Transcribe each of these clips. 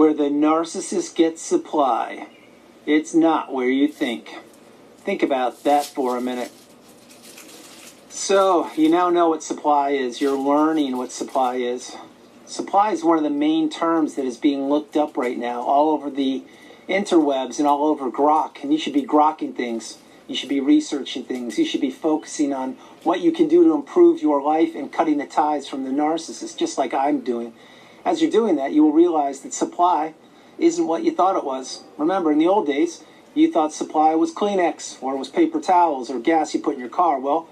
where the narcissist gets supply. It's not where you think. Think about that for a minute. So, you now know what supply is. You're learning what supply is. Supply is one of the main terms that is being looked up right now all over the interwebs and all over Grok. And you should be grokking things. You should be researching things. You should be focusing on what you can do to improve your life and cutting the ties from the narcissist, just like I'm doing. As you're doing that, you will realize that supply isn't what you thought it was. Remember, in the old days, you thought supply was Kleenex, or it was paper towels, or gas you put in your car. Well,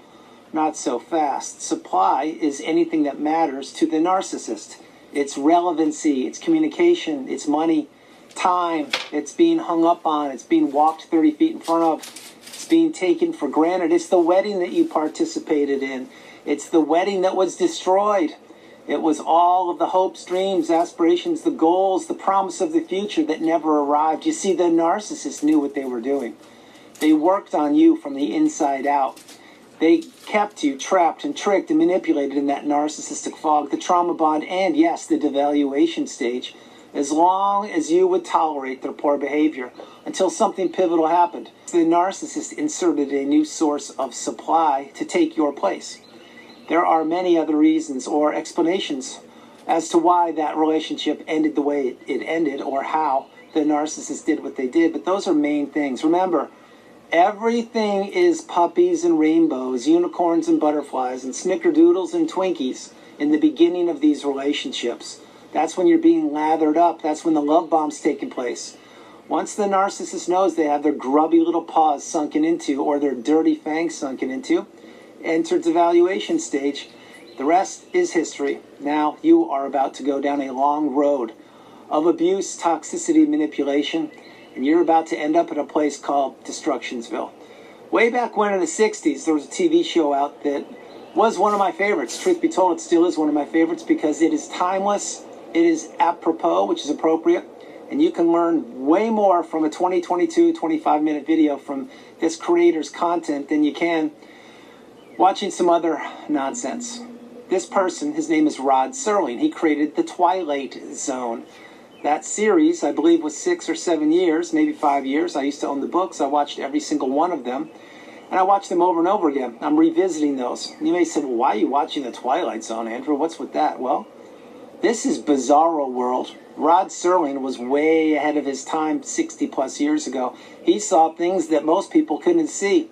not so fast. Supply is anything that matters to the narcissist. It's relevancy, it's communication, it's money, time, it's being hung up on, it's being walked 30 feet in front of, it's being taken for granted. It's the wedding that you participated in. It's the wedding that was destroyed. It was all of the hopes, dreams, aspirations, the goals, the promise of the future that never arrived. You see, the narcissist knew what they were doing. They worked on you from the inside out. They kept you trapped and tricked and manipulated in that narcissistic fog, the trauma bond, and yes, the devaluation stage, as long as you would tolerate their poor behavior until something pivotal happened. The narcissist inserted a new source of supply to take your place. There are many other reasons or explanations as to why that relationship ended the way it ended or how the narcissist did what they did, but those are main things. Remember, everything is puppies and rainbows, unicorns and butterflies, and snickerdoodles and Twinkies in the beginning of these relationships. That's when you're being lathered up. That's when the love bomb's taking place. Once the narcissist knows they have their grubby little paws sunken into or their dirty fangs sunken into, enter devaluation stage. The rest is history. Now you are about to go down a long road of abuse, toxicity, manipulation, and you're about to end up at a place called Destructionsville. Way back when in the 60s, there was a TV show out that was one of my favorites. Truth be told, it still is one of my favorites because it is timeless, it is apropos, which is appropriate, and you can learn way more from a 25-minute video from this creator's content than you can watching some other nonsense. This person, his name is Rod Serling. He created The Twilight Zone. That series, I believe, was 6 or 7 years, maybe 5 years. I used to own the books. I watched every single one of them. And I watched them over and over again. I'm revisiting those. And you may say, well, why are you watching The Twilight Zone, Andrew? What's with that? Well, this is bizarro world. Rod Serling was way ahead of his time 60-plus years ago. He saw things that most people couldn't see.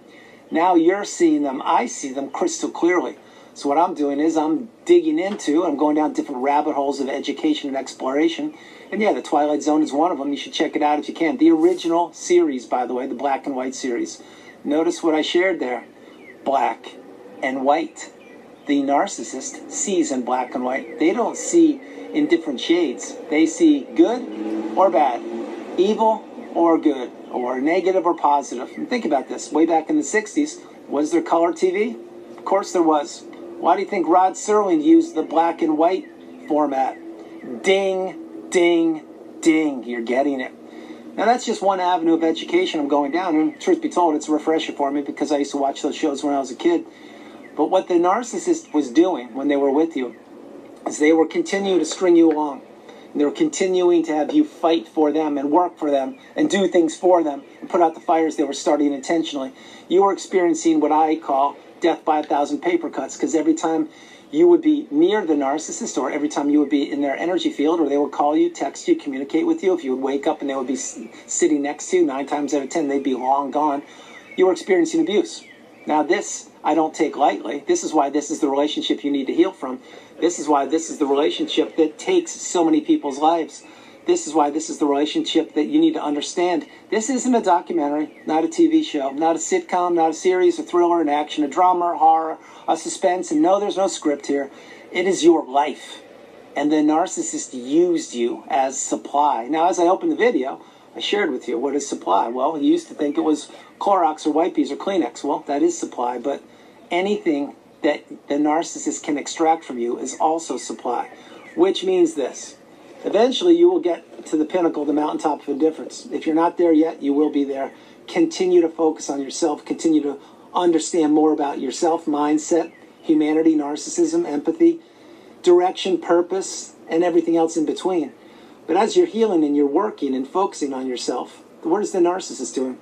Now you're seeing them. I see them crystal clearly. So what I'm doing is I'm digging into, I'm going down different rabbit holes of education and exploration. And yeah, The Twilight Zone is one of them. You should check it out if you can. The original series, by the way, the black and white series. Notice what I shared there. Black and white. The narcissist sees in black and white. They don't see in different shades. They see good or bad, evil or good, or negative or positive. And think about this. Way back in the 60s, was there color TV? Of course there was. Why do you think Rod Serling used the black and white format? Ding, ding, ding. You're getting it. Now that's just one avenue of education I'm going down. And truth be told, it's a refresher for me because I used to watch those shows when I was a kid. But what the narcissist was doing when they were with you is they were continuing to string you along. And they were continuing to have you fight for them and work for them and do things for them and put out the fires they were starting intentionally. You were experiencing what I call death by 1,000 paper cuts, because every time you would be near the narcissist, or every time you would be in their energy field, or they would call you, text you, communicate with you, if you would wake up and they would be sitting next to you, 9 times out of 10 they'd be long gone, you were experiencing abuse. Now this I don't take lightly. This is why this is the relationship you need to heal from. This is why this is the relationship that takes so many people's lives. This is why this is the relationship that you need to understand. This isn't a documentary, not a TV show, not a sitcom, not a series, a thriller, an action, a drama, a horror, a suspense, and no, there's no script here. It is your life. And the narcissist used you as supply. Now, as I opened the video, I shared with you, what is supply? Well, you used to think it was Clorox or Wipes or Kleenex. Well, that is supply, but anything that the narcissist can extract from you is also supply, which means this. Eventually, you will get to the pinnacle, the mountaintop of indifference. If you're not there yet, you will be there. Continue to focus on yourself. Continue to understand more about yourself, mindset, humanity, narcissism, empathy, direction, purpose, and everything else in between. But as you're healing and you're working and focusing on yourself, what is the narcissist doing?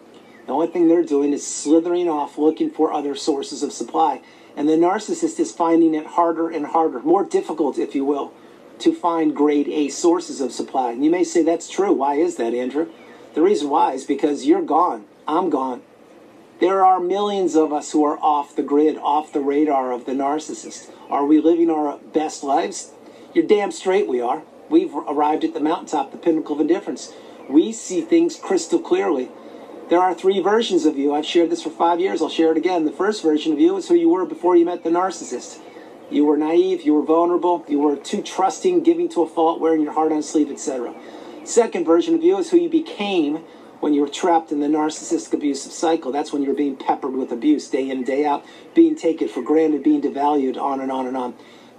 The only thing they're doing is slithering off, looking for other sources of supply. And the narcissist is finding it harder and harder, more difficult, if you will, to find grade A sources of supply. And you may say, that's true. Why is that, Andrew? The reason why is because you're gone. I'm gone. There are millions of us who are off the grid, off the radar of the narcissist. Are we living our best lives? You're damn straight we are. We've arrived at the mountaintop, the pinnacle of indifference. We see things crystal clearly. There are 3 versions of you. I've shared this for 5 years. I'll share it again. The first version of you is who you were before you met the narcissist. You were naive, you were vulnerable, you were too trusting, giving to a fault, wearing your heart on sleeve, etc. Second version of you is who you became when you were trapped in the narcissistic abusive cycle. That's when you're being peppered with abuse day in and day out, being taken for granted, being devalued, on and on and on.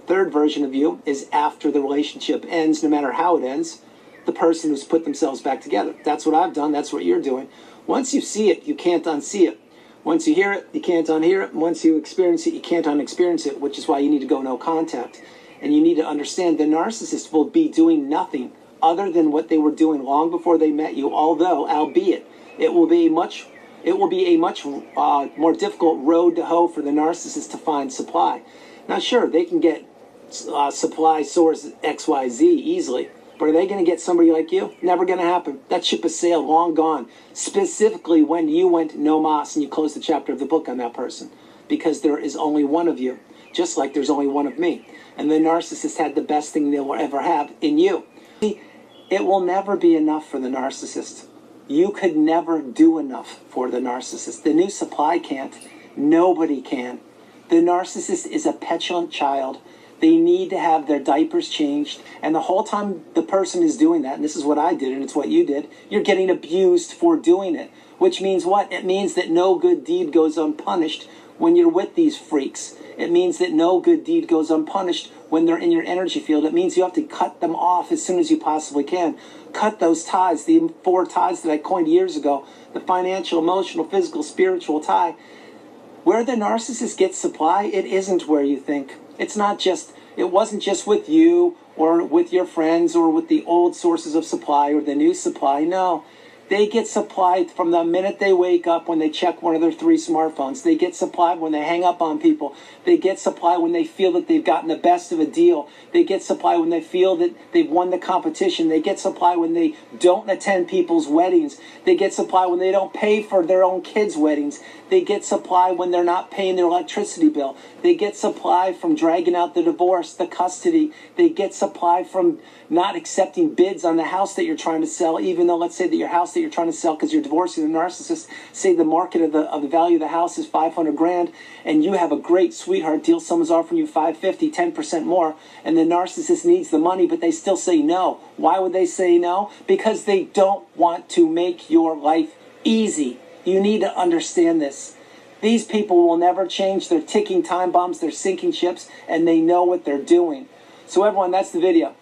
Third version of you is after the relationship ends, no matter how it ends, the person who's put themselves back together. That's what I've done. That's what you're doing. Once you see it, you can't unsee it. Once you hear it, you can't unhear it. Once you experience it, you can't unexperience it, which is why you need to go no contact. And you need to understand the narcissist will be doing nothing other than what they were doing long before they met you, although, albeit, it will be a much more difficult road to hoe for the narcissist to find supply. Now, sure, they can get supply source XYZ easily, but are they going to get somebody like you? Never going to happen. That ship has sailed, long gone. Specifically when you went no mas and you closed the chapter of the book on that person. Because there is only one of you, just like there's only one of me. And the narcissist had the best thing they'll ever have in you. See, it will never be enough for the narcissist. You could never do enough for the narcissist. The new supply can't. Nobody can. The narcissist is a petulant child. They need to have their diapers changed. And the whole time the person is doing that, and this is what I did and it's what you did, you're getting abused for doing it. Which means what? It means that no good deed goes unpunished when you're with these freaks. It means that no good deed goes unpunished when they're in your energy field. It means you have to cut them off as soon as you possibly can. Cut those ties, the 4 ties that I coined years ago, the financial, emotional, physical, spiritual tie. Where the narcissist gets supply, it isn't where you think. It wasn't just with you or with your friends or with the old sources of supply or the new supply. No, they get supplied from the minute they wake up when they check one of their 3 smartphones. They get supplied when they hang up on people. They get supplied when they feel that they've gotten the best of a deal. They get supplied when they feel that they've won the competition. They get supplied when they don't attend people's weddings. They get supplied when they don't pay for their own kids' weddings. They get supply when they're not paying their electricity bill. They get supply from dragging out the divorce, the custody. They get supply from not accepting bids on the house that you're trying to sell, even though, let's say that your house that you're trying to sell because you're divorcing the narcissist, say the market of the value of the house is $500,000, and you have a great sweetheart deal, someone's offering you $550, 10% more, and the narcissist needs the money, but they still say no. Why would they say no? Because they don't want to make your life easy. You need to understand this. These people will never change. They're ticking time bombs, they're sinking ships, and they know what they're doing. So everyone, that's the video.